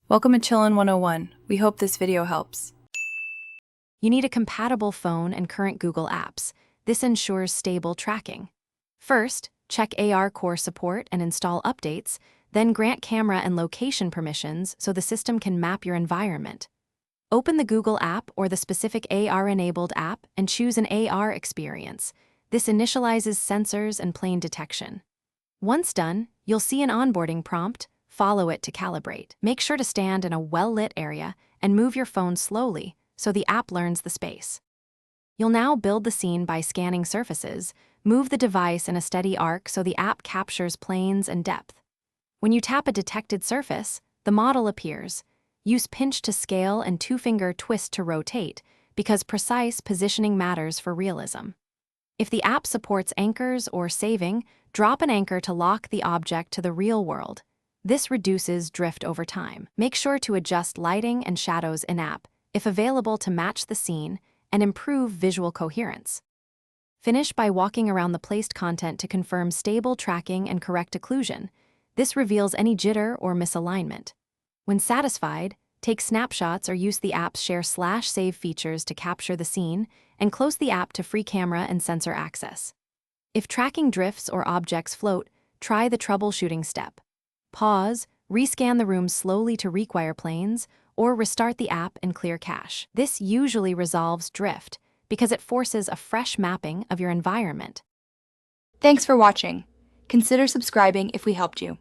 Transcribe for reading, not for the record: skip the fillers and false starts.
Welcome to Chillin' 101. We hope this video helps. You need a compatible phone and current Google apps. This ensures stable tracking. First, check AR Core support and install updates, then grant camera and location permissions so the system can map your environment. Open the Google app or the specific AR-enabled app and choose an AR experience. This initializes sensors and plane detection. Once done, you'll see an onboarding prompt. Follow it to calibrate. Make sure to stand in a well-lit area and move your phone slowly so the app learns the space. You'll now build the scene by scanning surfaces. Move the device in a steady arc so the app captures planes and depth. When you tap a detected surface, the model appears. Use pinch to scale and two-finger twist to rotate because precise positioning matters for realism. If the app supports anchors or saving, drop an anchor to lock the object to the real world. This reduces drift over time. Make sure to adjust lighting and shadows in-app, if available, to match the scene and improve visual coherence. Finish by walking around the placed content to confirm stable tracking and correct occlusion. This reveals any jitter or misalignment. When satisfied, take snapshots or use the app's share/save features to capture the scene and close the app to free camera and sensor access. If tracking drifts or objects float, try the troubleshooting step. Pause, rescan the room slowly to require planes, or restart the app and clear cache. This usually resolves drift because it forces a fresh mapping of your environment. Thanks for watching. Consider subscribing if we helped you.